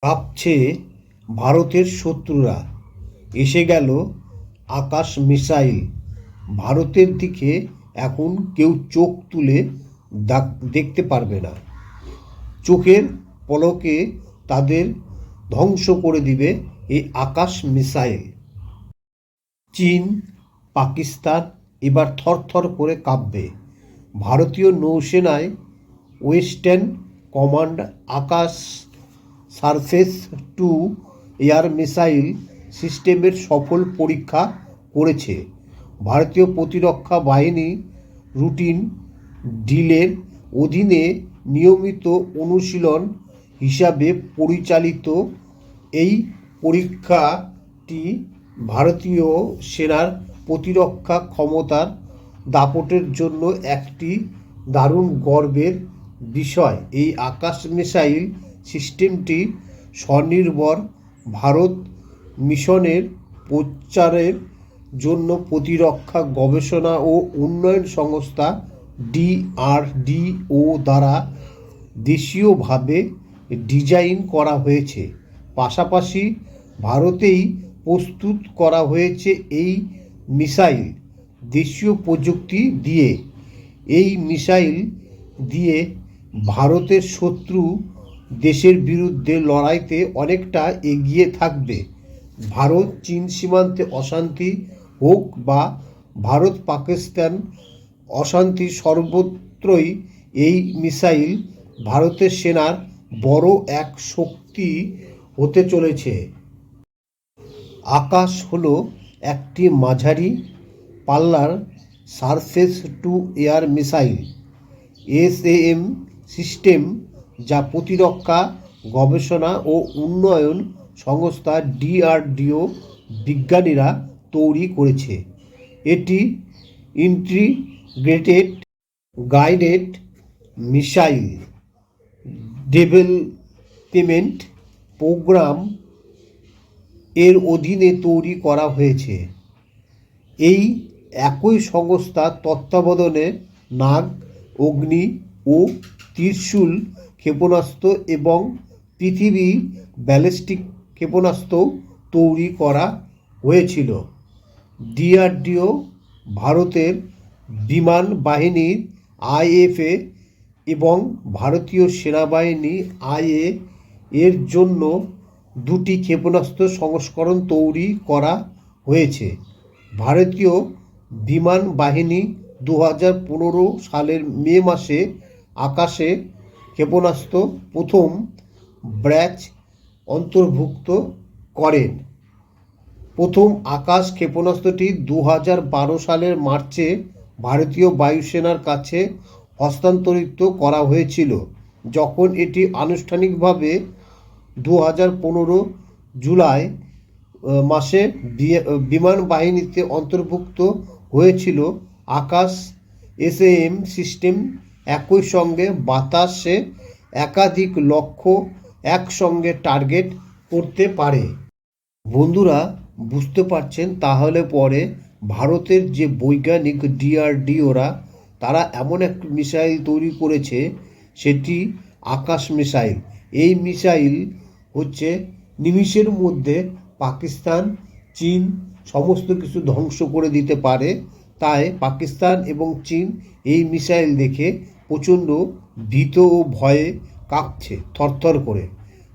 ভাবছে ভারতের শত্রুরা এসে গেল আকাশ মিসাইল। ভারতের দিকে এখন কেউ চোখ তুলে দেখতে পারবে না। চোখের পলকে তাদের ধ্বংস করে দিবে এই আকাশ মিসাইল। চীন, পাকিস্তান এবার থরথর করে কাঁপবে। ভারতীয় নৌসেনায় western command Akash surface to air missile সিস্টেমের সফল পরীক্ষা করেছে। ভারতীয় প্রতিরক্ষা বাহিনী রুটিন ড্রিলের অধীনে নিয়মিত অনুশীলন হিসাবে পরিচালিত এই পরীক্ষাটি ভারতীয় সেনার প্রতিরক্ষা ক্ষমতার দাপটের জন্য একটি দারুণ গর্বের বিষয়। এই আকাশ মিসাইল সিস্টেমটি স্বনির্ভর ভারত মিশনের প্রচারের জন্য প্রতিরক্ষা গবেষণা ও উন্নয়ন সংস্থা DRDO দ্বারা দেশীয়ভাবে ডিজাইন করা হয়েছে। পাশাপাশি ভারতেই প্রস্তুত করা হয়েছে এই মিসাইল দেশীয় প্রযুক্তি দিয়ে। এই মিসাইল দিয়ে ভারতের শত্রু দেশের বিরুদ্ধে লড়াইতে অনেকটা এগিয়ে থাকবে। ভারত চীন সীমান্তে অশান্তি হোক বা ভারত পাকিস্তান অশান্তি, সর্বত্রই এই মিসাইল ভারতের সেনার বড় এক শক্তি হতে চলেছে। আকাশ হলো একটি মাঝারি পাল্লার surface to air missile SAM system, যা প্রতিরক্ষা গবেষণা ও উন্নয়ন সংস্থা DRDO বিজ্ঞানীরা তৈরি করেছে। এটি integrated guided missile development programme এর অধীনে তৈরি করা হয়েছে। এই একই সংস্থার তত্ত্বাবধানে নাগ, অগ্নি ও ত্রিশূল ক্ষেপণাস্ত্র এবং পৃথিবী ব্যালিস্টিক ক্ষেপণাস্ত্র তৈরি করা হয়েছিল। DRDO ভারতের বিমান বাহিনীর IFA এবং ভারতীয় সেনাবাহিনী IA এর জন্য দুটি ক্ষেপণাস্ত্র সংস্করণ তৈরি করা হয়েছে। ভারতীয় বিমান বাহিনী 2015 সালের মে মাসে আকাশে ক্ষেপণাস্ত্র প্রথম ব্যাচ অন্তর্ভুক্ত করেন। প্রথম আকাশ ক্ষেপণাস্ত্রটি 2012 সালের মার্চে ভারতীয় বায়ুসেনার কাছে হস্তান্তরিত করা হয়েছিল। যখন এটি আনুষ্ঠানিকভাবে 2015 জুলাই মাসে বিমান বাহিনীতে অন্তর্ভুক্ত হয়েছিল, আকাশ SAM সিস্টেম একই সঙ্গে বাতাসে একাধিক লক্ষ্য একসঙ্গে টার্গেট করতে পারে। বন্ধুরা, বুঝতে পারছেন তাহলে পরে ভারতের যে বৈজ্ঞানিক DRDOরা তারা এমন এক মিসাইল তৈরি করেছে, সেটি আকাশ মিসাইল। এই মিসাইল হচ্ছে নিমিষের মধ্যে পাকিস্তান, চীন সমস্ত কিছু ধ্বংস করে দিতে পারে। তাই পাকিস্তান এবং চীন এই মিসাইল দেখে প্রচণ্ড ভীত ও ভয়ে কাঁপছে থরথর করে।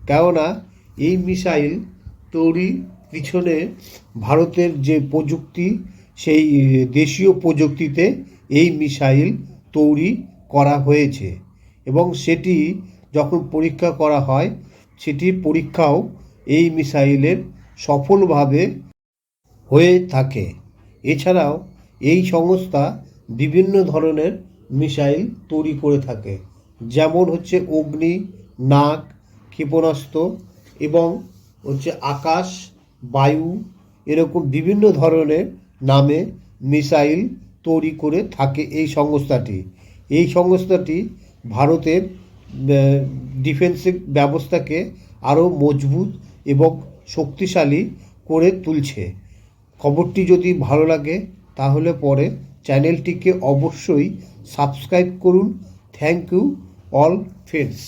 কেননা এই মিসাইল তৈরির পিছনে ভারতের যে প্রযুক্তি, সেই দেশীয় প্রযুক্তিতে এই মিসাইল তৈরি করা হয়েছে এবং সেটি যখন পরীক্ষা করা হয়, সেটি পরীক্ষাও এই মিসাইলের সফলভাবে হয়ে থাকে। এছাড়াও এই সংস্থা বিভিন্ন ধরনের মিসাইল তৈরি করে থাকে, যেমন হচ্ছে অগ্নি, নাগ ক্ষেপণাস্ত্র এবং হচ্ছে আকাশ, বায়ু, এরকম বিভিন্ন ধরনের নামে মিসাইল তৈরি করে থাকে এই সংস্থাটি। এই সংস্থাটি ভারতের ডিফেন্সিভ ব্যবস্থাকে আরও মজবুত এবং শক্তিশালী করে তুলছে। খবরটি যদি ভালো লাগে তাহলে পরে চ্যানেলটিকে অবশ্যই সাবস্ক্রাইব করুন। Thank you all friends.